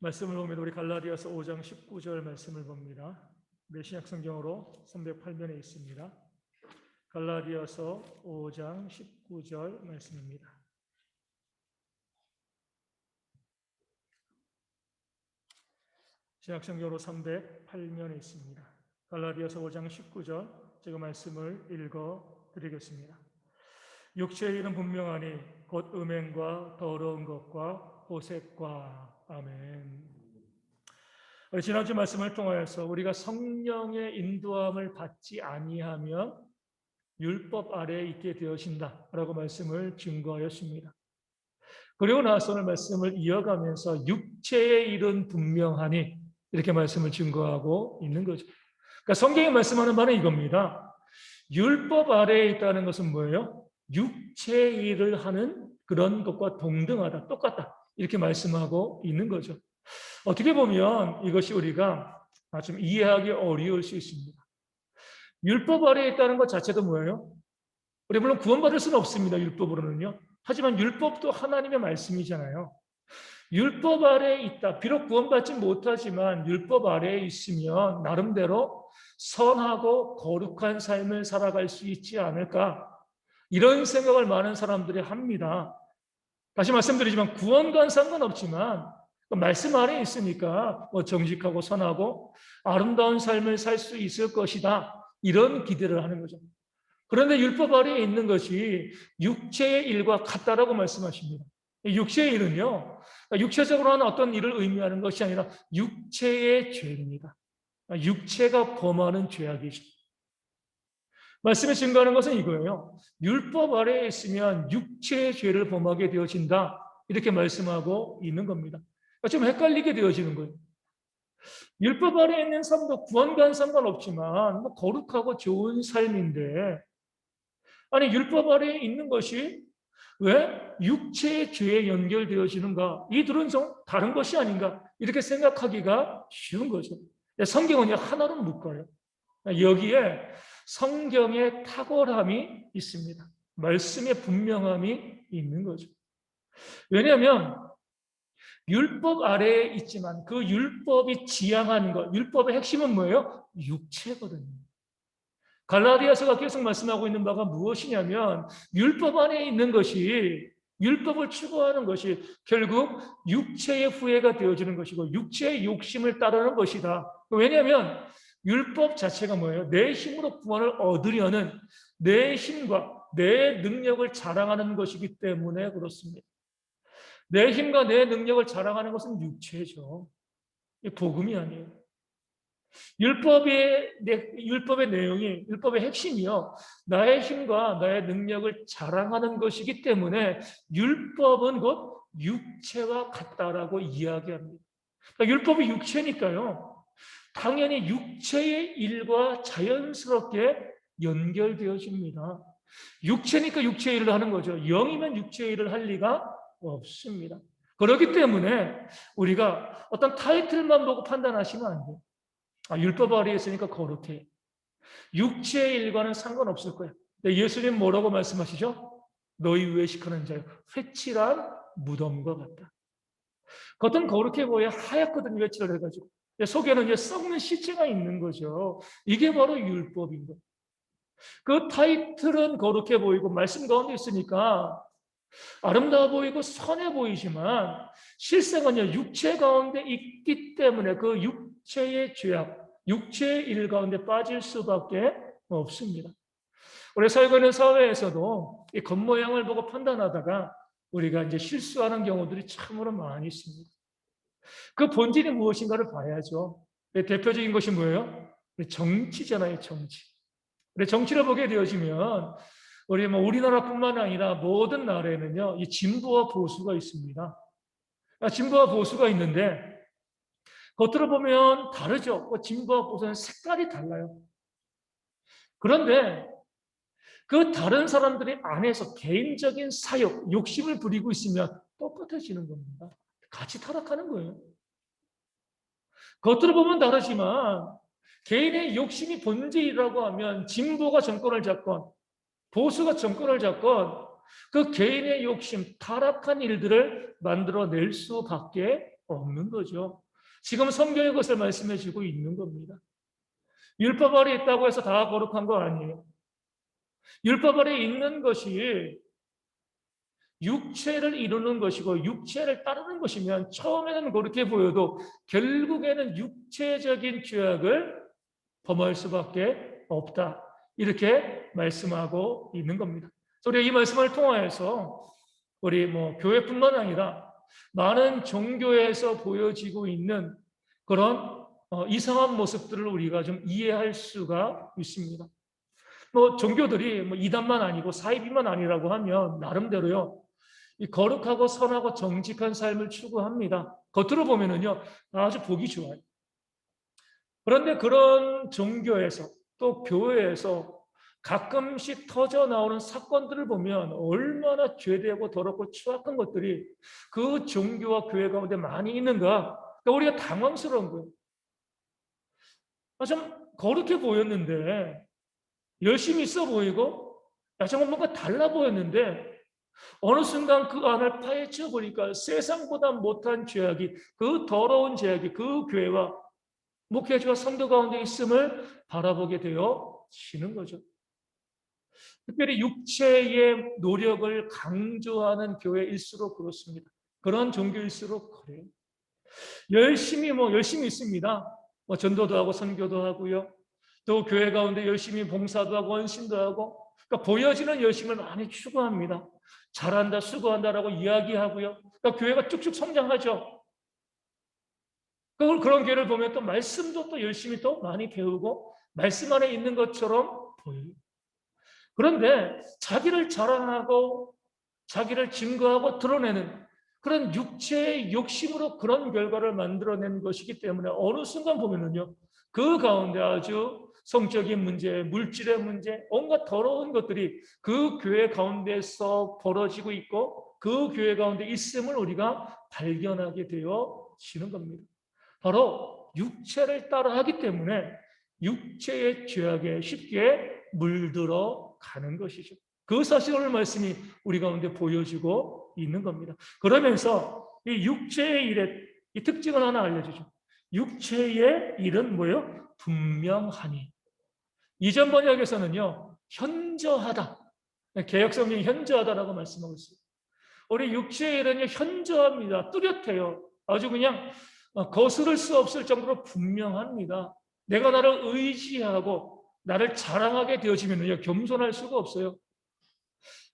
말씀을 보면 우리 갈라디아서 5장 19절 말씀을 봅니다. 신약 성경으로 308면에 있습니다. 갈라디아서 5장 19절 말씀입니다. 신약 성경으로 308면에 있습니다. 갈라디아서 5장 19절 제가 말씀을 읽어 드리겠습니다. 육체의 일은 분명하니 곧 음행과 더러운 것과 호색과 아멘. 우리 지난주 말씀을 통하여서 우리가 성령의 인도함을 받지 아니하면 율법 아래에 있게 되어진다라고 말씀을 증거하였습니다. 그리고 나서 오늘 말씀을 이어가면서 육체의 일은 분명하니 이렇게 말씀을 증거하고 있는 거죠. 그러니까 성경이 말씀하는 바는 이겁니다. 율법 아래에 있다는 것은 뭐예요? 육체의 일을 하는 그런 것과 동등하다, 똑같다 이렇게 말씀하고 있는 거죠. 어떻게 보면 이것이 우리가 좀 이해하기 어려울 수 있습니다. 율법 아래에 있다는 것 자체도 뭐예요? 우리 물론 구원받을 수는 없습니다. 율법으로는요. 하지만 율법도 하나님의 말씀이잖아요. 율법 아래에 있다. 비록 구원받지 못하지만 율법 아래에 있으면 나름대로 선하고 거룩한 삶을 살아갈 수 있지 않을까? 이런 생각을 많은 사람들이 합니다. 다시 말씀드리지만 구원과는 상관없지만 말씀 아래에 있으니까 정직하고 선하고 아름다운 삶을 살 수 있을 것이다. 이런 기대를 하는 거죠. 그런데 율법 아래에 있는 것이 육체의 일과 같다라고 말씀하십니다. 육체의 일은요, 육체적으로 하는 어떤 일을 의미하는 것이 아니라 육체의 죄입니다. 육체가 범하는 죄악이죠. 말씀에 증거하는 것은 이거예요. 율법 아래에 있으면 육체의 죄를 범하게 되어진다. 이렇게 말씀하고 있는 겁니다. 좀 헷갈리게 되어지는 거예요. 율법 아래에 있는 삶도 구원과는 상관없지만 거룩하고 좋은 삶인데 아니 율법 아래에 있는 것이 왜 육체의 죄에 연결되어지는가? 이 둘은 좀 다른 것이 아닌가? 이렇게 생각하기가 쉬운 거죠. 성경은 하나로 묶어요. 여기에 성경의 탁월함이 있습니다. 말씀의 분명함이 있는 거죠. 왜냐하면 율법 아래에 있지만 그 율법이 지향하는 것, 율법의 핵심은 뭐예요? 육체거든요. 갈라디아서가 계속 말씀하고 있는 바가 무엇이냐면 율법 안에 있는 것이 율법을 추구하는 것이 결국 육체의 후회가 되어지는 것이고 육체의 욕심을 따르는 것이다. 왜냐하면 율법 자체가 뭐예요? 내 힘으로 구원을 얻으려는 내 힘과 내 능력을 자랑하는 것이기 때문에 그렇습니다. 내 힘과 내 능력을 자랑하는 것은 육체죠. 복음이 아니에요. 율법의 내용이, 율법의 핵심이요. 나의 힘과 나의 능력을 자랑하는 것이기 때문에 율법은 곧 육체와 같다라고 이야기합니다. 그러니까 율법이 육체니까요. 당연히 육체의 일과 자연스럽게 연결되어집니다. 육체니까 육체의 일을 하는 거죠. 영이면 육체의 일을 할 리가 없습니다. 그렇기 때문에 우리가 어떤 타이틀만 보고 판단하시면 안 돼요. 율법 아래에 있으니까 거룩해. 육체의 일과는 상관없을 거야. 예수님 뭐라고 말씀하시죠? 너희 외식하는 자요. 회칠한 무덤과 같다. 겉은 거룩해 보여 하얗거든요. 회칠을 해가지고. 속에는 썩는 시체가 있는 거죠. 이게 바로 율법인 거예요. 그 타이틀은 거룩해 보이고 말씀 가운데 있으니까 아름다워 보이고 선해 보이지만 실상은요 육체 가운데 있기 때문에 그 육체의 죄악, 육체의 일 가운데 빠질 수밖에 없습니다. 우리 살고 있는 사회에서도 이 겉모양을 보고 판단하다가 우리가 이제 실수하는 경우들이 참으로 많이 있습니다. 그 본질이 무엇인가를 봐야죠. 대표적인 것이 뭐예요? 정치잖아요, 정치. 우리 정치를 보게 되어지면 우리나라뿐만 아니라 모든 나라에는요, 이 진보와 보수가 있습니다. 진보와 보수가 있는데 겉으로 보면 다르죠. 진보와 보수는 색깔이 달라요. 그런데 그 다른 사람들이 안에서 개인적인 사욕, 욕심을 부리고 있으면 똑같아지는 겁니다. 같이 타락하는 거예요. 겉으로 보면 다르지만 개인의 욕심이 본질이라고 하면 진보가 정권을 잡건 보수가 정권을 잡건 그 개인의 욕심, 타락한 일들을 만들어낼 수밖에 없는 거죠. 지금 성경이 그것을 말씀해 주고 있는 겁니다. 율법 아래 있다고 해서 다 거룩한 거 아니에요. 율법 아래 있는 것이 육체를 이루는 것이고 육체를 따르는 것이면 처음에는 그렇게 보여도 결국에는 육체적인 죄악을 범할 수밖에 없다. 이렇게 말씀하고 있는 겁니다. 우리 이 말씀을 통하여서 우리 교회뿐만 아니라 많은 종교에서 보여지고 있는 그런 이상한 모습들을 우리가 좀 이해할 수가 있습니다. 종교들이 이단만 아니고 사이비만 아니라고 하면 나름대로요. 이 거룩하고 선하고 정직한 삶을 추구합니다. 겉으로 보면은요 아주 보기 좋아요. 그런데 그런 종교에서 또 교회에서 가끔씩 터져 나오는 사건들을 보면 얼마나 죄되고 더럽고 추악한 것들이 그 종교와 교회 가운데 많이 있는가. 그러니까 우리가 당황스러운 거예요. 좀 거룩해 보였는데 열심히 있어 보이고 좀 뭔가 달라 보였는데 어느 순간 그 안을 파헤쳐 보니까 세상보다 못한 죄악이 그 더러운 죄악이 그 교회와 목회자와 성도 가운데 있음을 바라보게 되어지는 거죠. 특별히 육체의 노력을 강조하는 교회일수록 그렇습니다. 그런 종교일수록 그래요. 열심히 있습니다. 전도도 하고 선교도 하고요. 또 교회 가운데 열심히 봉사도 하고 헌신도 하고 그러니까 보여지는 열심을 많이 추구합니다. 잘한다, 수고한다라고 이야기하고요. 그러니까 교회가 쭉쭉 성장하죠. 그런 교회를 보면 또 말씀도 또 열심히 또 많이 배우고 말씀 안에 있는 것처럼 보여요. 그런데 자기를 자랑하고 자기를 증거하고 드러내는 그런 육체의 욕심으로 그런 결과를 만들어낸 것이기 때문에 어느 순간 보면은요, 그 가운데 아주 성적인 문제, 물질의 문제, 온갖 더러운 것들이 그 교회 가운데서 벌어지고 있고 그 교회 가운데 있음을 우리가 발견하게 되어지는 겁니다. 바로 육체를 따라하기 때문에 육체의 죄악에 쉽게 물들어 가는 것이죠. 그 사실을 말씀이 우리 가운데 보여주고 있는 겁니다. 그러면서 이 육체의 일의 이 특징을 하나 알려주죠. 육체의 일은 뭐예요? 분명하니. 이전 번역에서는요, 현저하다. 개역성경이 현저하다라고 말씀하고 있어요. 우리 육체의 일은요, 현저합니다. 뚜렷해요. 아주 그냥 거스를 수 없을 정도로 분명합니다. 내가 나를 의지하고 나를 자랑하게 되어지면요, 겸손할 수가 없어요.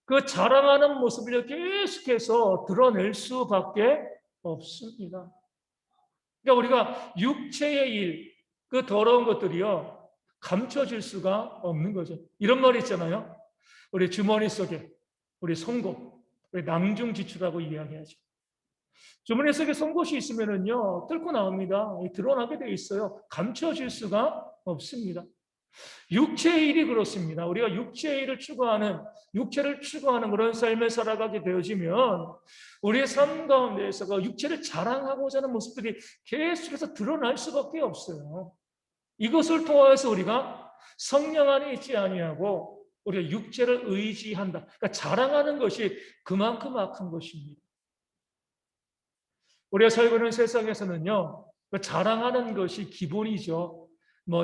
그 자랑하는 모습을 계속해서 드러낼 수밖에 없습니다. 그러니까 우리가 육체의 일, 그 더러운 것들이요, 감춰질 수가 없는 거죠. 이런 말이 있잖아요. 우리 주머니 속에 우리 송곳, 우리 낭중지추라고 이야기하죠. 주머니 속에 송곳이 있으면은요, 뚫고 나옵니다. 드러나게 되어 있어요. 감춰질 수가 없습니다. 육체의 일이 그렇습니다. 우리가 육체의 일을 추구하는, 육체를 추구하는 그런 삶을 살아가게 되어지면 우리의 삶 가운데에서 그 육체를 자랑하고자 하는 모습들이 계속해서 드러날 수밖에 없어요. 이것을 통해서 우리가 성령 안에 있지 아니하고 우리가 육체를 의지한다. 그러니까 자랑하는 것이 그만큼 악한 것입니다. 우리가 살고 있는 세상에서는요, 자랑하는 것이 기본이죠.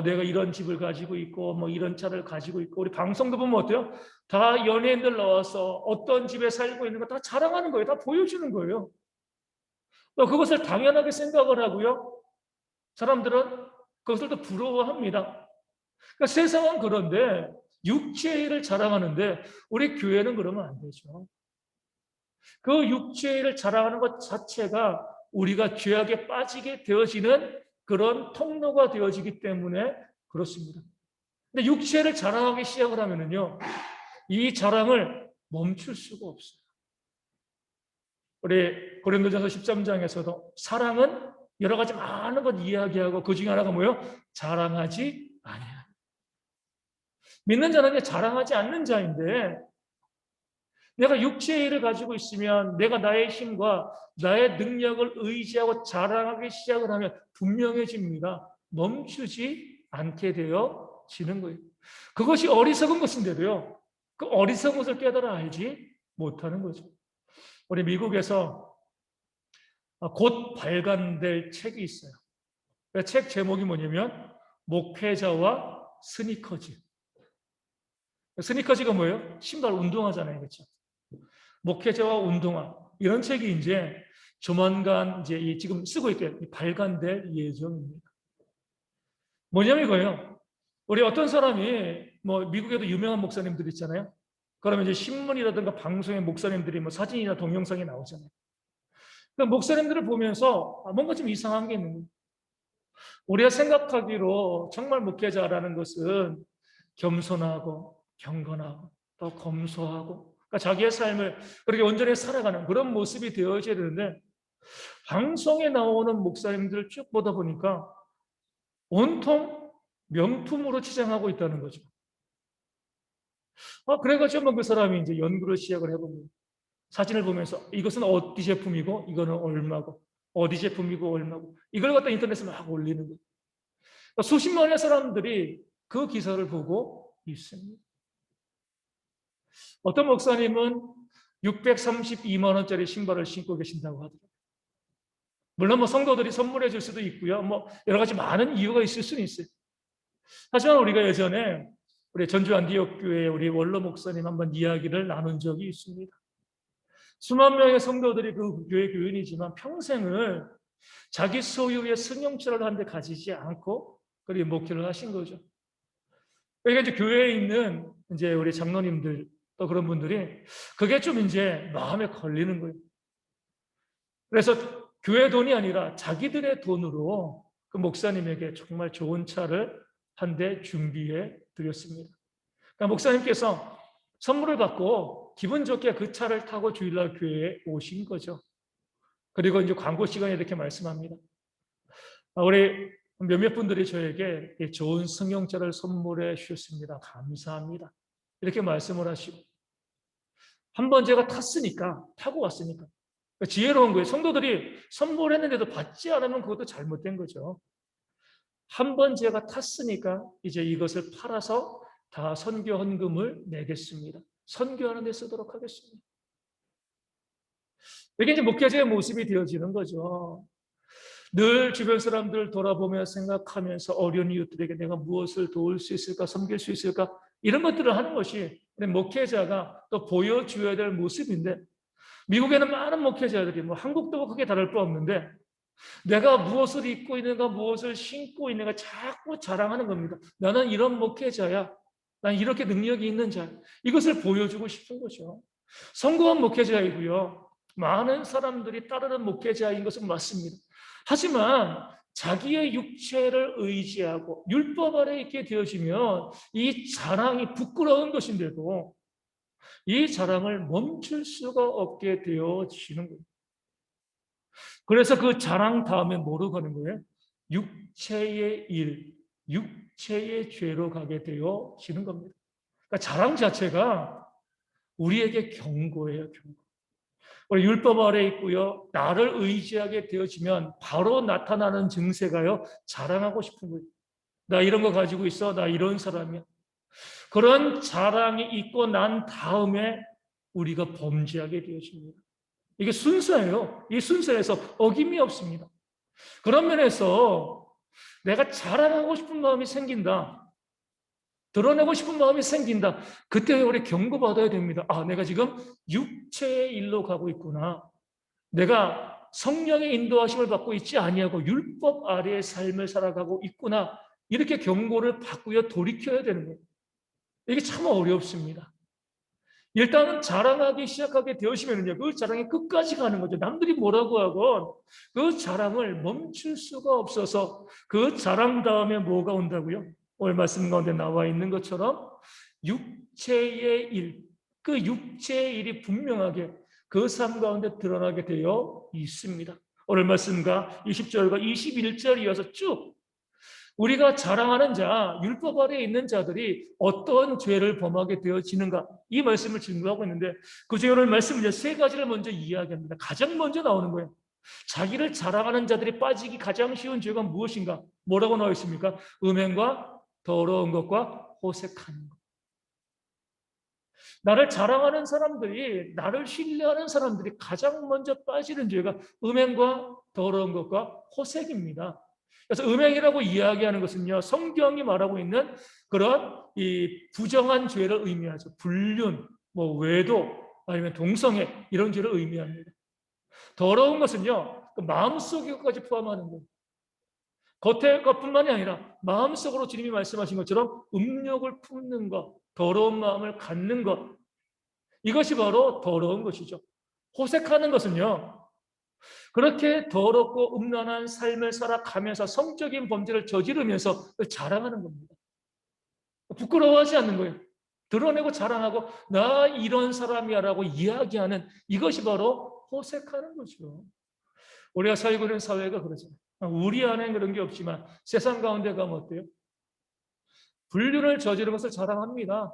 내가 이런 집을 가지고 있고, 이런 차를 가지고 있고, 우리 방송도 보면 어때요? 다 연예인들 나와서 어떤 집에 살고 있는 거 다 자랑하는 거예요. 다 보여주는 거예요. 그것을 당연하게 생각을 하고요. 사람들은 그것을 또 부러워합니다. 그러니까 세상은 그런데 육체의 일을 자랑하는데 우리 교회는 그러면 안 되죠. 그 육체의 일을 자랑하는 것 자체가 우리가 죄악에 빠지게 되어지는 그런 통로가 되어지기 때문에 그렇습니다. 근데 육체를 자랑하기 시작을 하면은요, 이 자랑을 멈출 수가 없어요. 우리 고린도전서 13장에서도 사랑은 여러 가지 많은 것 이야기하고 그 중에 하나가 뭐예요? 자랑하지 아니하라. 믿는 자는 자랑하지 않는 자인데 내가 육체의 일을 가지고 있으면 내가 나의 힘과 나의 능력을 의지하고 자랑하기 시작을 하면 분명해집니다. 멈추지 않게 되어지는 거예요. 그것이 어리석은 것인데도요. 그 어리석은 것을 깨달아 알지 못하는 거죠. 우리 미국에서 곧 발간될 책이 있어요. 그 책 제목이 뭐냐면 목회자와 스니커즈. 스니커즈가 뭐예요? 신발 운동화잖아요. 그렇죠? 목회자와 운동화. 이런 책이 이제 조만간 이제 지금 쓰고 있게 발간될 예정입니다. 뭐냐면 이거예요. 우리 어떤 사람이 뭐 미국에도 유명한 목사님들 있잖아요. 그러면 이제 신문이라든가 방송에 목사님들이 뭐 사진이나 동영상이 나오잖아요. 그 목사님들을 보면서 뭔가 좀 이상한 게 있는 거예요. 우리가 생각하기로 정말 목회자라는 것은 겸손하고 경건하고 또 검소하고 그러니까 자기의 삶을 그렇게 온전히 살아가는 그런 모습이 되어져야 되는데 방송에 나오는 목사님들 쭉 보다 보니까 온통 명품으로 치장하고 있다는 거죠. 그래가지고 그 사람이 이제 연구를 시작을 해봅니다. 사진을 보면서 이것은 어디 제품이고 이거는 얼마고 어디 제품이고 얼마고 이걸 갖다 인터넷에 막 올리는 거예요. 그러니까 수십만의 사람들이 그 기사를 보고 있습니다. 어떤 목사님은 632만 원짜리 신발을 신고 계신다고 하더라고요. 물론 뭐 성도들이 선물해 줄 수도 있고요. 뭐 여러 가지 많은 이유가 있을 수는 있어요. 하지만 우리가 예전에 우리 전주 안디옥 교회 우리 원로 목사님 한번 이야기를 나눈 적이 있습니다. 수만 명의 성도들이 그 교회 교인이지만 평생을 자기 소유의 승용차를 한 대 가지지 않고 그렇게 목회를 하신 거죠. 그러니까 이제 교회에 있는 이제 우리 장로님들 또 그런 분들이 그게 좀 이제 마음에 걸리는 거예요. 그래서 교회 돈이 아니라 자기들의 돈으로 그 목사님에게 정말 좋은 차를 한 대 준비해 드렸습니다. 그러니까 목사님께서 선물을 받고 기분 좋게 그 차를 타고 주일날 교회에 오신 거죠. 그리고 이제 광고 시간에 이렇게 말씀합니다. 우리 몇몇 분들이 저에게 좋은 승용차를 선물해 주셨습니다. 감사합니다. 이렇게 말씀을 하시고 한 번 제가 탔으니까 타고 왔으니까 지혜로운 거예요. 성도들이 선물했는데도 받지 않으면 그것도 잘못된 거죠. 한 번 제가 탔으니까 이제 이것을 팔아서 다 선교 헌금을 내겠습니다. 선교하는 데 쓰도록 하겠습니다. 이게 이제 목회자의 모습이 되어지는 거죠. 늘 주변 사람들 돌아보며 생각하면서 어려운 이웃들에게 내가 무엇을 도울 수 있을까, 섬길 수 있을까 이런 것들을 하는 것이 목회자가 또 보여줘야 될 모습인데 미국에는 많은 목회자들이 뭐 한국도 크게 다를 바 없는데 내가 무엇을 입고 있는가 무엇을 신고 있는가 자꾸 자랑하는 겁니다. 나는 이런 목회자야. 난 이렇게 능력이 있는 자야. 이것을 보여주고 싶은 거죠. 성공한 목회자이고요. 많은 사람들이 따르는 목회자인 것은 맞습니다. 하지만 자기의 육체를 의지하고 율법 아래 있게 되어지면 이 자랑이 부끄러운 것인데도 이 자랑을 멈출 수가 없게 되어지는 거예요. 그래서 그 자랑 다음에 뭐로 가는 거예요? 육체의 일, 육체의 죄로 가게 되어지는 겁니다. 그러니까 자랑 자체가 우리에게 경고예요, 경고. 우리 율법 아래 있고요. 나를 의지하게 되어지면 바로 나타나는 증세가요. 자랑하고 싶은 거예요. 나 이런 거 가지고 있어. 나 이런 사람이야. 그런 자랑이 있고 난 다음에 우리가 범죄하게 되어집니다. 이게 순서예요. 이 순서에서 어김이 없습니다. 그런 면에서 내가 자랑하고 싶은 마음이 생긴다. 드러내고 싶은 마음이 생긴다. 그때 우리 경고받아야 됩니다. 내가 지금 육체의 일로 가고 있구나. 내가 성령의 인도하심을 받고 있지 아니하고 율법 아래의 삶을 살아가고 있구나. 이렇게 경고를 받고요. 돌이켜야 되는 거예요. 이게 참 어렵습니다. 일단은 자랑하기 시작하게 되시면요, 그 자랑이 끝까지 가는 거죠. 남들이 뭐라고 하건 그 자랑을 멈출 수가 없어서 그 자랑 다음에 뭐가 온다고요? 오늘 말씀 가운데 나와 있는 것처럼 육체의 일, 그 육체의 일이 분명하게 그 삶 가운데 드러나게 되어 있습니다. 오늘 말씀과 20절과 21절 이어서 쭉 우리가 자랑하는 자, 율법 아래에 있는 자들이 어떤 죄를 범하게 되어지는가 이 말씀을 증거하고 있는데 그 중에 오늘 말씀 이제 세 가지를 먼저 이야기합니다. 가장 먼저 나오는 거예요. 자기를 자랑하는 자들이 빠지기 가장 쉬운 죄가 무엇인가? 뭐라고 나와 있습니까? 음행과 더러운 것과 호색하는 것. 나를 자랑하는 사람들이, 나를 신뢰하는 사람들이 가장 먼저 빠지는 죄가 음행과 더러운 것과 호색입니다. 그래서 음행이라고 이야기하는 것은요, 성경이 말하고 있는 그런 이 부정한 죄를 의미하죠. 불륜, 뭐 외도, 아니면 동성애 이런 죄를 의미합니다. 더러운 것은요, 그 마음속의 것까지 포함하는 거예요. 겉의 것뿐만이 아니라 마음속으로 주님이 말씀하신 것처럼 음욕을 품는 것, 더러운 마음을 갖는 것, 이것이 바로 더러운 것이죠. 호색하는 것은요, 그렇게 더럽고 음란한 삶을 살아가면서 성적인 범죄를 저지르면서 자랑하는 겁니다. 부끄러워하지 않는 거예요. 드러내고 자랑하고 나 이런 사람이야라고 이야기하는 이것이 바로 호색하는 거죠. 우리가 살고 있는 사회가 그러잖아요. 우리 안에 그런 게 없지만 세상 가운데 가면 어때요? 불륜을 저지른 것을 자랑합니다.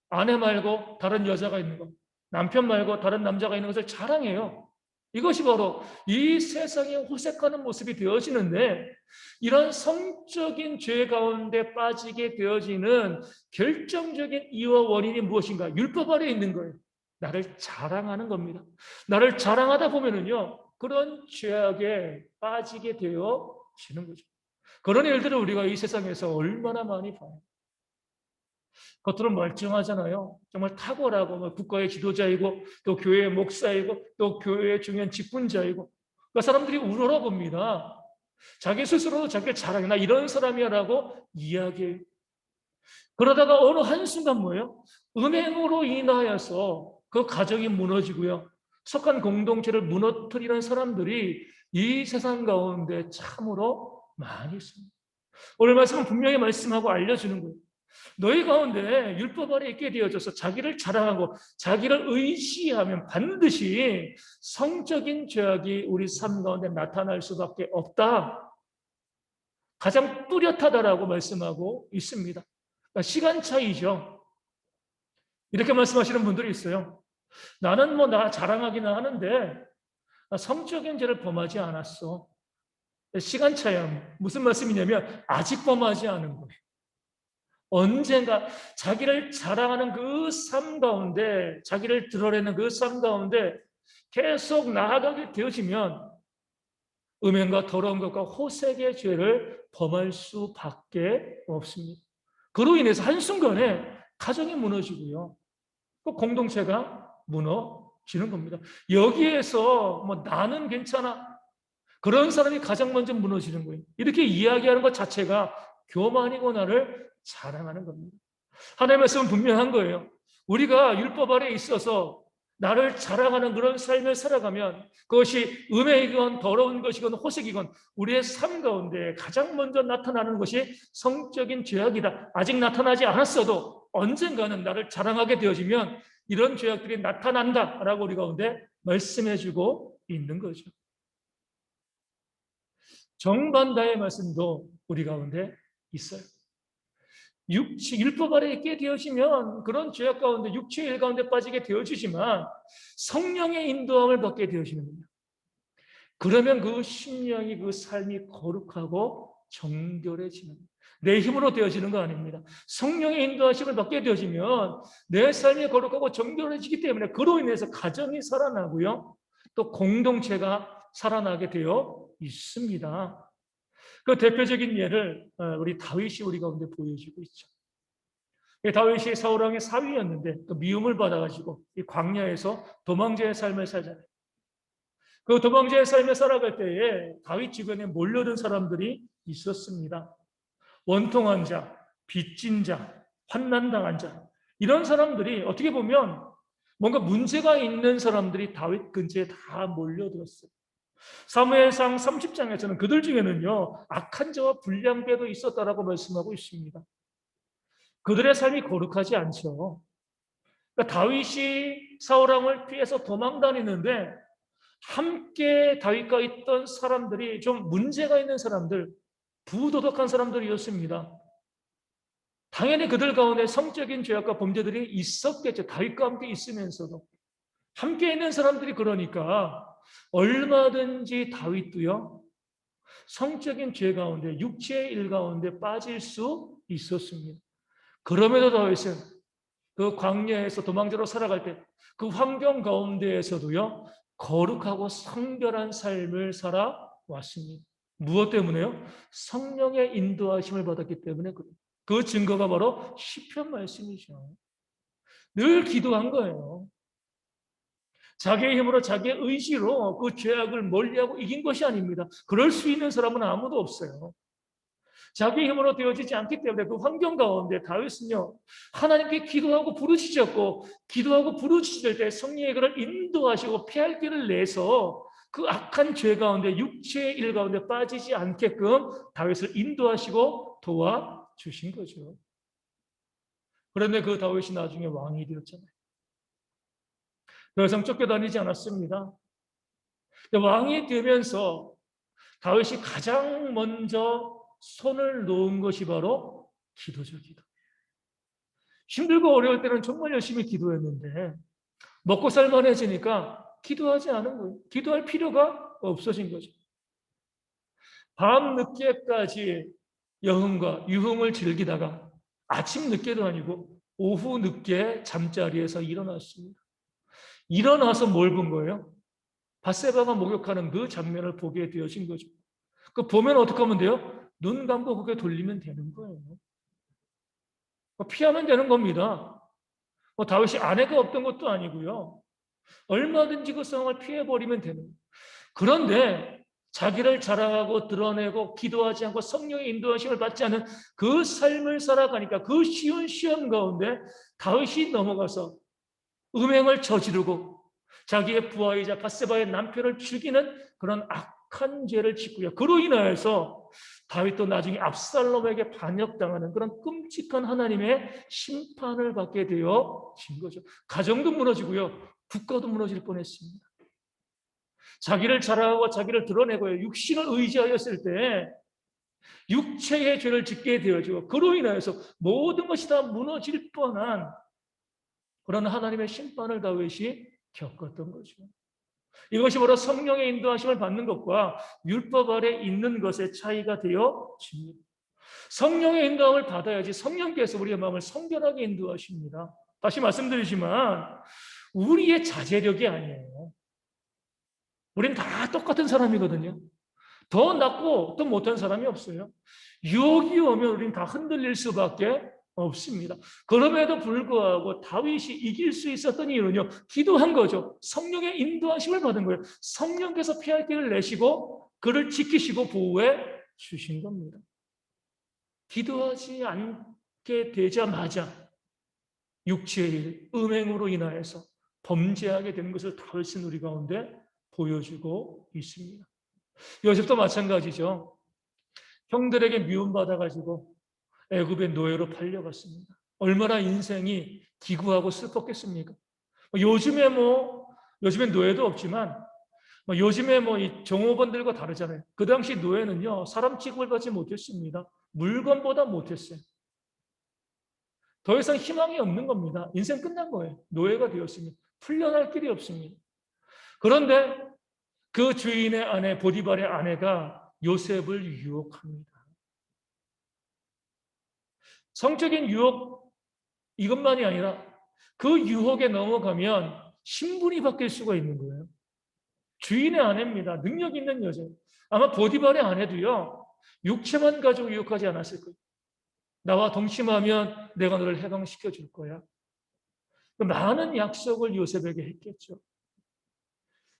아내 말고 다른 여자가 있는 것, 남편 말고 다른 남자가 있는 것을 자랑해요. 이것이 바로 이 세상에 호색하는 모습이 되어지는데, 이런 성적인 죄 가운데 빠지게 되어지는 결정적인 이유와 원인이 무엇인가? 율법 아래에 있는 거예요. 나를 자랑하는 겁니다. 나를 자랑하다 보면은요, 그런 죄악에 빠지게 되어지는 거죠. 그런 일들을 우리가 이 세상에서 얼마나 많이 봐요. 겉으로 멀쩡하잖아요. 정말 탁월하고 뭐 국가의 지도자이고 또 교회의 목사이고 또 교회의 중요한 직분자이고, 그 사람들이 우러러봅니다. 자기 스스로도 자기를 자랑해. 나 이런 사람이야라고 이야기해요. 그러다가 어느 한순간 뭐예요? 음행으로 인하여서 그 가정이 무너지고요. 속한 공동체를 무너뜨리는 사람들이 이 세상 가운데 참으로 많이 있습니다. 오늘 말씀은 분명히 말씀하고 알려주는 거예요. 너희 가운데 율법 아래 있게 되어져서 자기를 자랑하고 자기를 의시하면 반드시 성적인 죄악이 우리 삶 가운데 나타날 수밖에 없다. 가장 뚜렷하다라고 말씀하고 있습니다. 그러니까 시간 차이죠. 이렇게 말씀하시는 분들이 있어요. 나는 뭐 나 자랑하기는 하는데 성적인 죄를 범하지 않았어. 시간 차이야. 무슨 말씀이냐면 아직 범하지 않은 거예요. 언젠가 자기를 자랑하는 그 삶 가운데, 자기를 드러내는 그 삶 가운데 계속 나아가게 되어지면 음행과 더러운 것과 호색의 죄를 범할 수밖에 없습니다. 그로 인해서 한순간에 가정이 무너지고요. 또 공동체가 무너지는 겁니다. 여기에서 뭐 나는 괜찮아. 그런 사람이 가장 먼저 무너지는 거예요. 이렇게 이야기하는 것 자체가 교만이고 나를 자랑하는 겁니다. 하나님의 말씀은 분명한 거예요. 우리가 율법 아래에 있어서 나를 자랑하는 그런 삶을 살아가면 그것이 음행이건 더러운 것이건 호색이건 우리의 삶 가운데 가장 먼저 나타나는 것이 성적인 죄악이다. 아직 나타나지 않았어도 언젠가는 나를 자랑하게 되어지면 이런 죄악들이 나타난다라고 우리 가운데 말씀해주고 있는 거죠. 정반대의 말씀도 우리 가운데 있어요. 율법 아래 있게 되어지면 그런 죄악 가운데 육체의 일 가운데 빠지게 되어지지만 성령의 인도함을 받게 되어지는 겁니다. 그러면 그 심령이, 그 삶이 거룩하고 정결해지는, 내 힘으로 되어지는 거 아닙니다. 성령의 인도하심을 받게 되어지면 내 삶이 거룩하고 정결해지기 때문에 그로 인해서 가정이 살아나고요. 또 공동체가 살아나게 되어 있습니다. 그 대표적인 예를 우리 다윗이 우리 가운데 보여주고 있죠. 다윗이 사울 왕의 사위였는데 그 미움을 받아가지고 이 광야에서 도망자의 삶을 살잖아요. 그 도망자의 삶을 살아갈 때에 다윗 주변에 몰려든 사람들이 있었습니다. 원통한 자, 빚진 자, 환난당한 자, 이런 사람들이 어떻게 보면 뭔가 문제가 있는 사람들이 다윗 근처에 다 몰려들었어요. 사무엘상 30장에서는 그들 중에는요 악한 자와 불량배도 있었다라고 말씀하고 있습니다. 그들의 삶이 거룩하지 않죠. 그러니까 다윗이 사울 왕을 피해서 도망 다니는데 함께 다윗과 있던 사람들이 좀 문제가 있는 사람들, 부도덕한 사람들이었습니다. 당연히 그들 가운데 성적인 죄악과 범죄들이 있었겠죠. 다윗과 함께 있으면서도. 함께 있는 사람들이 그러니까 얼마든지 다윗도요. 성적인 죄 가운데, 육체의 일 가운데 빠질 수 있었습니다. 그럼에도 다윗은 그 광야에서 도망자로 살아갈 때 그 환경 가운데에서도요, 거룩하고 성결한 삶을 살아왔습니다. 무엇 때문에요? 성령의 인도하심을 받았기 때문에 그래요. 그 증거가 바로 시편 말씀이죠. 늘 기도한 거예요. 자기의 힘으로 자기의 의지로 그 죄악을 멀리하고 이긴 것이 아닙니다. 그럴 수 있는 사람은 아무도 없어요. 자기 힘으로 되어지지 않기 때문에 그 환경 가운데 다윗은요, 하나님께 기도하고 부르짖었고, 기도하고 부르짖을 때 성령의 그를 인도하시고 피할 길을 내서 그 악한 죄 가운데, 육체의 일 가운데 빠지지 않게끔 다윗을 인도하시고 도와주신 거죠. 그런데 그 다윗이 나중에 왕이 되었잖아요. 더 이상 쫓겨다니지 않았습니다. 왕이 되면서 다윗이 가장 먼저 손을 놓은 것이 바로 기도죠, 기도. 힘들고 어려울 때는 정말 열심히 기도했는데 먹고 살만해지니까 기도하지 않은 거예요. 기도할 필요가 없어진 거죠. 밤 늦게까지 여흥과 유흥을 즐기다가 아침 늦게도 아니고 오후 늦게 잠자리에서 일어났습니다. 일어나서 뭘 본 거예요? 밧세바가 목욕하는 그 장면을 보게 되어진 거죠. 그 보면 어떻게 하면 돼요? 눈 감고 그게 돌리면 되는 거예요. 피하면 되는 겁니다. 다윗이 아내가 없던 것도 아니고요. 얼마든지 그 상황을 피해버리면 되는 거예요. 그런데 자기를 자랑하고 드러내고 기도하지 않고 성령의 인도하심을 받지 않은 그 삶을 살아가니까 그 쉬운 시험 가운데 다윗이 넘어가서 음행을 저지르고 자기의 부하이자 밧세바의 남편을 죽이는 그런 악한 죄를 짓고요. 그로 인하여서 다윗도 나중에 압살롬에게 반역당하는 그런 끔찍한 하나님의 심판을 받게 되어진 거죠. 가정도 무너지고요. 국가도 무너질 뻔했습니다. 자기를 자랑하고 자기를 드러내고요. 육신을 의지하였을 때 육체의 죄를 짓게 되어지고 그로 인하여서 모든 것이 다 무너질 뻔한 그런 하나님의 심판을 다윗이 겪었던 거죠. 이것이 바로 성령의 인도하심을 받는 것과 율법 아래 있는 것의 차이가 되어집니다. 성령의 인도함을 받아야지 성령께서 우리의 마음을 성결하게 인도하십니다. 다시 말씀드리지만 우리의 자제력이 아니에요. 우린 다 똑같은 사람이거든요. 더 낫고 더 못한 사람이 없어요. 유혹이 오면 우린 다 흔들릴 수밖에 없습니다. 그럼에도 불구하고 다윗이 이길 수 있었던 이유는요, 기도한 거죠. 성령의 인도하심을 받은 거예요. 성령께서 피할 길을 내시고 그를 지키시고 보호해 주신 겁니다. 기도하지 않게 되자마자 육체의 일, 음행으로 인하여서 범죄하게 되는 것을 다윗은 우리 가운데 보여주고 있습니다. 요셉도 마찬가지죠. 형들에게 미움받아가지고 애굽의 노예로 팔려갔습니다. 얼마나 인생이 기구하고 슬펐겠습니까? 요즘엔 노예도 없지만, 요즘에 이 종업원들과 다르잖아요. 그 당시 노예는요, 사람 취급을 받지 못했습니다. 물건보다 못했어요. 더 이상 희망이 없는 겁니다. 인생 끝난 거예요. 노예가 되었습니다. 풀려날 길이 없습니다. 그런데 그 주인의 아내, 보디발의 아내가 요셉을 유혹합니다. 성적인 유혹 이것만이 아니라 그 유혹에 넘어가면 신분이 바뀔 수가 있는 거예요. 주인의 아내입니다. 능력 있는 여자. 아마 보디발의 아내도요. 육체만 가지고 유혹하지 않았을 거예요. 나와 동침하면 내가 너를 해방시켜 줄 거야. 많은 약속을 요셉에게 했겠죠.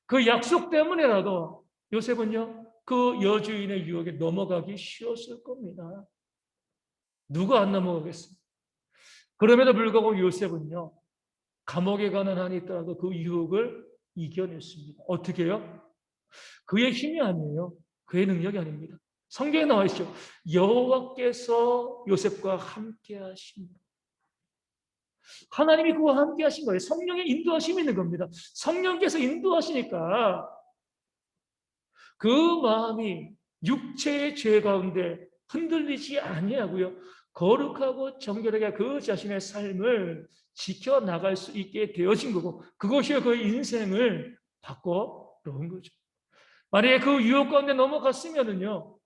그 약속 때문에라도 요셉은요. 그 여주인의 유혹에 넘어가기 쉬웠을 겁니다. 누가 안 넘어가겠습니까? 그럼에도 불구하고 요셉은요. 감옥에 가는 한이 있더라도 그 유혹을 이겨냈습니다. 어떻게 해요? 그의 힘이 아니에요. 그의 능력이 아닙니다. 성경에 나와 있죠. 여호와께서 요셉과 함께 하십니다. 하나님이 그와 함께 하신 거예요. 성령의 인도하심이 있는 겁니다. 성령께서 인도하시니까 그 마음이 육체의 죄 가운데 흔들리지 아니하고요. 거룩하고 정결하게 그 자신의 삶을 지켜나갈 수 있게 되어진 거고 그것이 그 인생을 바꿔 놓은 거죠. 만약에 그 유혹 가운데 넘어갔으면은요.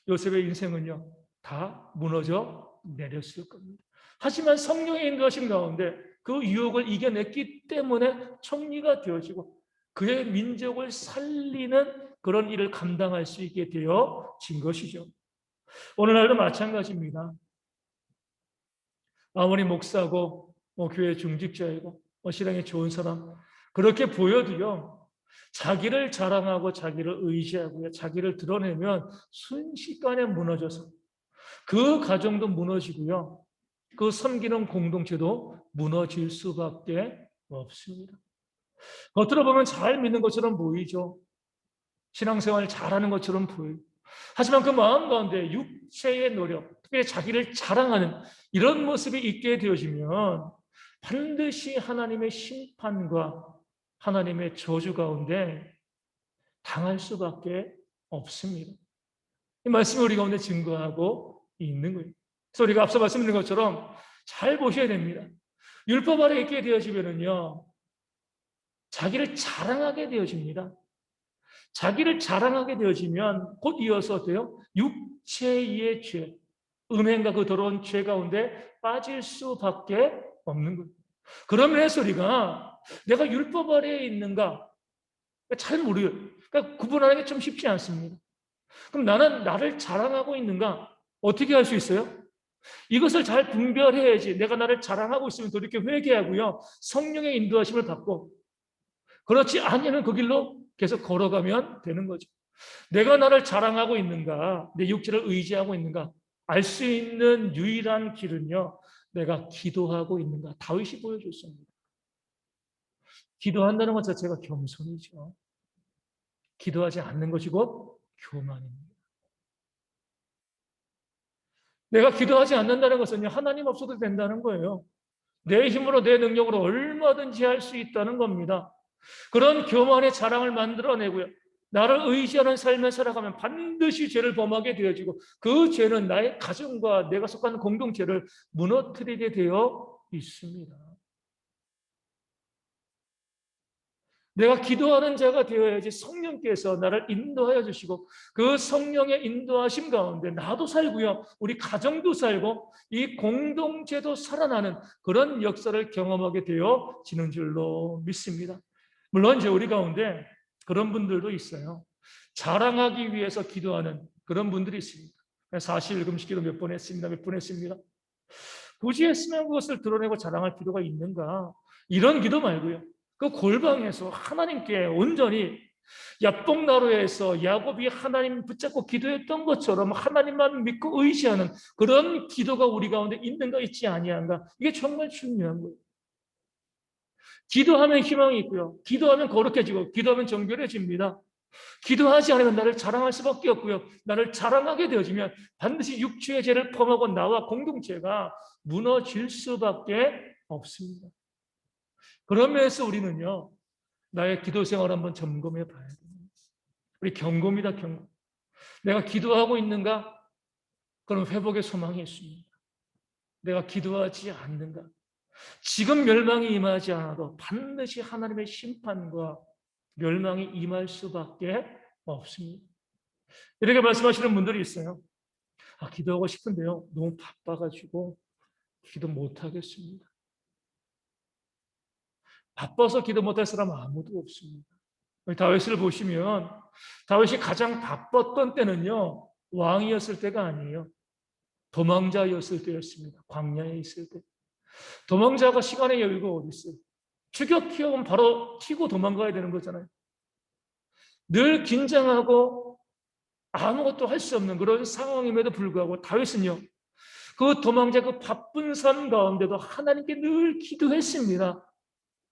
요셉의 인생은요. 다 무너져 내렸을 겁니다. 하지만 성령의 인도하심 가운데 그 유혹을 이겨냈기 때문에 총리가 되어지고 그의 민족을 살리는 그런 일을 감당할 수 있게 되어진 것이죠. 오늘날도 마찬가지입니다. 아무리 목사고 교회 중직자이고 신앙이 좋은 사람 그렇게 보여도요. 자기를 자랑하고 자기를 의지하고요. 자기를 드러내면 순식간에 무너져서 그 가정도 무너지고요. 그 섬기는 공동체도 무너질 수밖에 없습니다. 겉으로 보면 잘 믿는 것처럼 보이죠. 신앙생활 잘하는 것처럼 보여요. 하지만 그 마음 가운데 육체의 노력, 특히 자기를 자랑하는 이런 모습이 있게 되어지면 반드시 하나님의 심판과 하나님의 저주 가운데 당할 수밖에 없습니다. 이 말씀을 우리 가운데 증거하고 있는 거예요. 그래서 우리가 앞서 말씀드린 것처럼 잘 보셔야 됩니다. 율법 아래 있게 되어지면은요, 자기를 자랑하게 되어집니다. 자기를 자랑하게 되어지면 곧 이어서 돼요. 육체의 죄, 음행과 그 더러운 죄 가운데 빠질 수밖에 없는 거예요. 그러면 해서 우리가 내가 율법 아래에 있는가 잘 모르요. 그러니까 구분하는 게 좀 쉽지 않습니다. 그럼 나는 나를 자랑하고 있는가? 어떻게 할 수 있어요? 이것을 잘 분별해야지. 내가 나를 자랑하고 있으면 돌이켜 회개하고요. 성령의 인도하심을 받고 그렇지 않으면 그 길로 계속 걸어가면 되는 거죠. 내가 나를 자랑하고 있는가, 내 육체를 의지하고 있는가, 알 수 있는 유일한 길은요, 내가 기도하고 있는가. 다윗이 보여줬습니다. 기도한다는 것 자체가 겸손이죠. 기도하지 않는 것이 곧 교만입니다. 내가 기도하지 않는다는 것은 하나님 없어도 된다는 거예요. 내 힘으로 내 능력으로 얼마든지 할 수 있다는 겁니다. 그런 교만의 자랑을 만들어내고요. 나를 의지하는 삶을 살아가면 반드시 죄를 범하게 되어지고 그 죄는 나의 가정과 내가 속한 공동체를 무너뜨리게 되어 있습니다. 내가 기도하는 자가 되어야지 성령께서 나를 인도하여 주시고 그 성령의 인도하심 가운데 나도 살고요. 우리 가정도 살고 이 공동체도 살아나는 그런 역사를 경험하게 되어지는 줄로 믿습니다. 물론 이제 우리 가운데 그런 분들도 있어요. 자랑하기 위해서 기도하는 그런 분들이 있습니다. 사실 금식 기도 몇 번 했습니다. 몇 번 했습니다. 굳이 했으면 그것을 드러내고 자랑할 필요가 있는가? 이런 기도 말고요. 그 골방에서 하나님께 온전히 야복나루에서 야곱이 하나님 붙잡고 기도했던 것처럼 하나님만 믿고 의지하는 그런 기도가 우리 가운데 있는가 있지 아니한가? 이게 정말 중요한 거예요. 기도하면 희망이 있고요. 기도하면 거룩해지고 기도하면 정결해집니다. 기도하지 않으면 나를 자랑할 수밖에 없고요. 나를 자랑하게 되어지면 반드시 육체의 죄를 범하고 나와 공동체가 무너질 수밖에 없습니다. 그런 면에서 우리는요. 나의 기도 생활 한번 점검해 봐야 됩니다. 우리 경고입니다. 경고. 내가 기도하고 있는가? 그럼 회복의 소망이 있습니다. 내가 기도하지 않는가? 지금 멸망이 임하지 않아도 반드시 하나님의 심판과 멸망이 임할 수밖에 없습니다. 이렇게 말씀하시는 분들이 있어요. 기도하고 싶은데요. 너무 바빠가지고 기도 못하겠습니다. 바빠서 기도 못할 사람 아무도 없습니다. 다윗을 보시면 다윗이 가장 바빴던 때는요. 왕이었을 때가 아니에요. 도망자였을 때였습니다. 광야에 있을 때. 도망자가 시간의 여유가 어디 있어요? 추격해오면 바로 튀고 도망가야 되는 거잖아요. 늘 긴장하고 아무것도 할 수 없는 그런 상황임에도 불구하고 다윗은요. 그 도망자 그 바쁜 삶 가운데도 하나님께 늘 기도했습니다.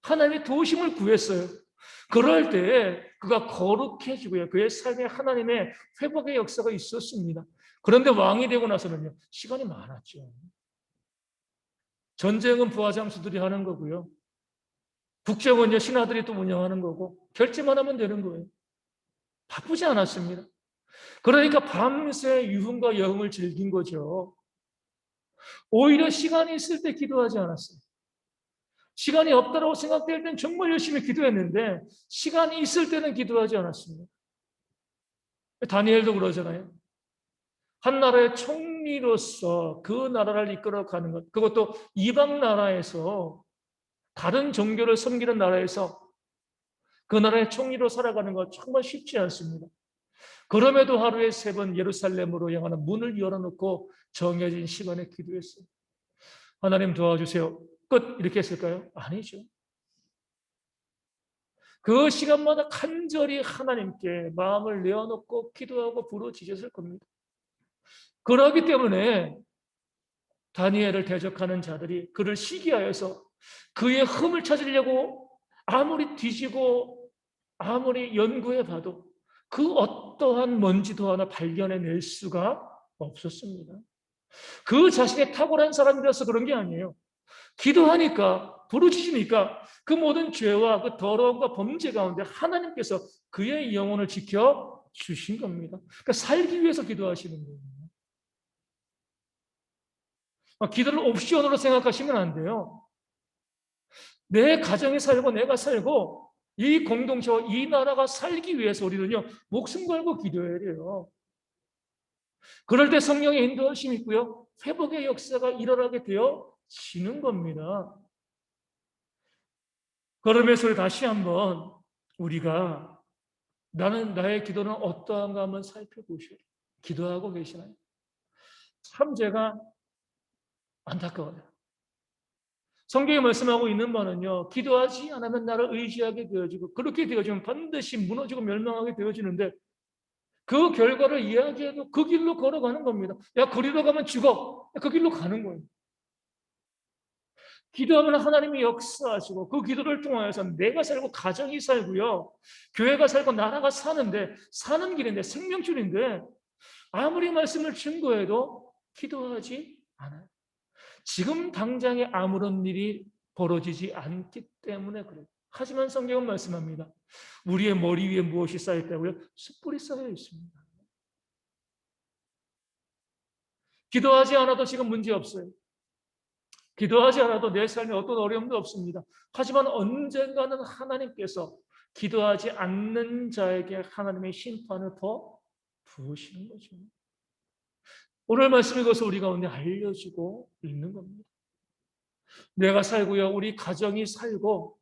하나님의 도우심을 구했어요. 그럴 때 그가 거룩해지고요. 그의 삶에 하나님의 회복의 역사가 있었습니다. 그런데 왕이 되고 나서는요. 시간이 많았죠. 전쟁은 부하장수들이 하는 거고요. 국정은요. 신하들이 또 운영하는 거고 결제만 하면 되는 거예요. 바쁘지 않았습니다. 그러니까 밤새 유흥과 여흥을 즐긴 거죠. 오히려 시간이 있을 때 기도하지 않았어요. 시간이 없다고 생각될 때는 정말 열심히 기도했는데 시간이 있을 때는 기도하지 않았습니다. 다니엘도 그러잖아요. 한 나라의 총리로서 그 나라를 이끌어가는 것, 그것도 이방 나라에서, 다른 종교를 섬기는 나라에서 그 나라의 총리로 살아가는 것 정말 쉽지 않습니다. 그럼에도 하루에 3번 예루살렘으로 향하는 문을 열어놓고 정해진 시간에 기도했어요. 하나님 도와주세요. 끝, 이렇게 했을까요? 아니죠. 그 시간마다 간절히 하나님께 마음을 내어놓고 기도하고 부르짖었을 겁니다. 그러기 때문에 다니엘을 대적하는 자들이 그를 시기하여서 그의 흠을 찾으려고 아무리 뒤지고 아무리 연구해봐도 그 어떠한 먼지도 하나 발견해낼 수가 없었습니다. 그 자신의 탁월한 사람이라서 그런 게 아니에요. 기도하니까, 부르짖으니까 그 모든 죄와 그 더러움과 범죄 가운데 하나님께서 그의 영혼을 지켜 주신 겁니다. 그러니까 살기 위해서 기도하시는 거예요. 기도를 옵션으로 생각하시면 안 돼요. 내 가정이 살고 내가 살고 이 공동체와 이 나라가 살기 위해서 우리는요, 목숨 걸고 기도해야 돼요. 그럴 때 성령의 인도하심이 있고요, 회복의 역사가 일어나게 되어지는 겁니다. 그러면서 다시 한번 우리가 나의 기도는 어떠한가 한번 살펴보셔야 돼요. 기도하고 계시나요? 참 제가 안타까워요. 성경에 말씀하고 있는 바는요, 기도하지 않으면 나를 의지하게 되어지고 그렇게 되어지면 반드시 무너지고 멸망하게 되어지는데 그 결과를 이야기해도 그 길로 걸어가는 겁니다. 야, 거리로 가면 죽어. 그 길로 가는 거예요. 기도하면 하나님이 역사하시고 그 기도를 통하여서 내가 살고 가정이 살고요, 교회가 살고 나라가 사는데, 사는 길인데, 생명줄인데 아무리 말씀을 증거해도 기도하지 않아요. 지금 당장에 아무런 일이 벌어지지 않기 때문에 그래요. 하지만 성경은 말씀합니다. 우리의 머리 위에 무엇이 쌓여있다고요? 숯불이 쌓여 있습니다. 기도하지 않아도 지금 문제 없어요. 기도하지 않아도 내 삶에 어떤 어려움도 없습니다. 하지만 언젠가는 하나님께서 기도하지 않는 자에게 하나님의 심판을 더 부으시는 거죠. 오늘 말씀 이것을 우리 가운데 알려주고 있는 겁니다. 내가 살고요, 우리 가정이 살고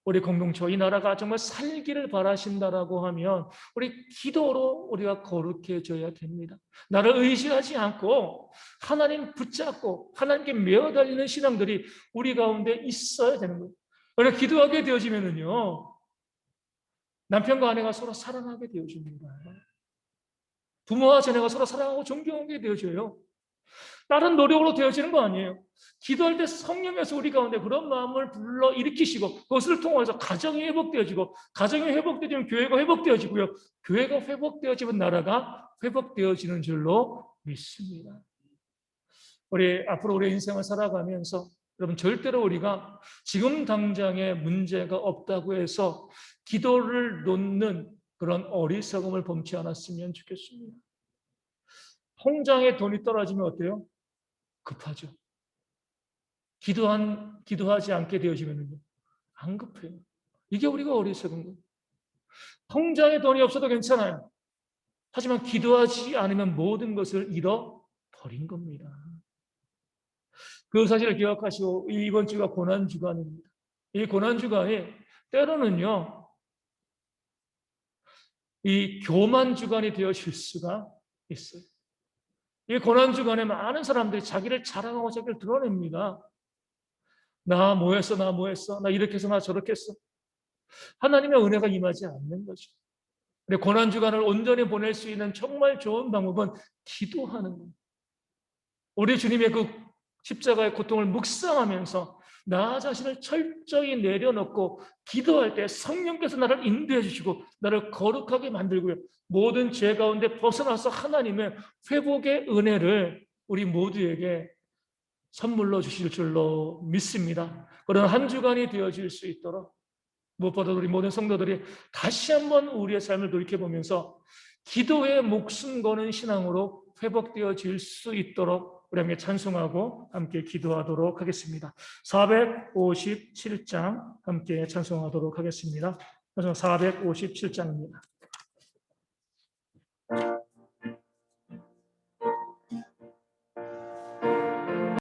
우리 공동체, 이 나라가 정말 살기를 바라신다라고 하면 우리 기도로 우리가 거룩해져야 됩니다. 나를 의지하지 않고 하나님 붙잡고 하나님께 매어달리는 신앙들이 우리 가운데 있어야 되는 거예요. 그러나 기도하게 되어지면은요, 남편과 아내가 서로 사랑하게 되어집니다. 부모와 자녀가 서로 사랑하고 존경하게 되어져요. 다른 노력으로 되어지는 거 아니에요. 기도할 때 성령에서 우리 가운데 그런 마음을 불러 일으키시고 그것을 통해서 가정이 회복되어지고, 가정이 회복되어지면 교회가 회복되어지고요, 교회가 회복되어지면 나라가 회복되어지는 줄로 믿습니다. 우리 앞으로 우리 인생을 살아가면서 여러분, 절대로 우리가 지금 당장에 문제가 없다고 해서 기도를 놓는 그런 어리석음을 범치 않았으면 좋겠습니다. 통장에 돈이 떨어지면 어때요? 급하죠. 기도하지 않게 되어지면요, 안 급해요. 이게 우리가 어리석은 거예요. 통장에 돈이 없어도 괜찮아요. 하지만 기도하지 않으면 모든 것을 잃어버린 겁니다. 그 사실을 기억하시고, 이번 주가 고난주간입니다. 이 고난주간이 때로는요, 이 교만주간이 되어질 수가 있어요. 이 고난주간에 많은 사람들이 자기를 자랑하고 자기를 드러냅니다. 나 뭐 했어, 나 뭐 했어, 나 이렇게 해서 나 저렇게 했어. 하나님의 은혜가 임하지 않는 거죠. 근데 고난주간을 온전히 보낼 수 있는 정말 좋은 방법은 기도하는 겁니다. 우리 주님의 그 십자가의 고통을 묵상하면서 나 자신을 철저히 내려놓고 기도할 때 성령께서 나를 인도해 주시고 나를 거룩하게 만들고요, 모든 죄 가운데 벗어나서 하나님의 회복의 은혜를 우리 모두에게 선물로 주실 줄로 믿습니다. 그런 한 주간이 되어질 수 있도록 무엇보다도 우리 모든 성도들이 다시 한번 우리의 삶을 돌이켜보면서 기도에 목숨 거는 신앙으로 회복되어질 수 있도록 우리 함께 찬송하고 함께 기도하도록 하겠습니다. 457장 함께 찬송하도록 하겠습니다. 457장입니다.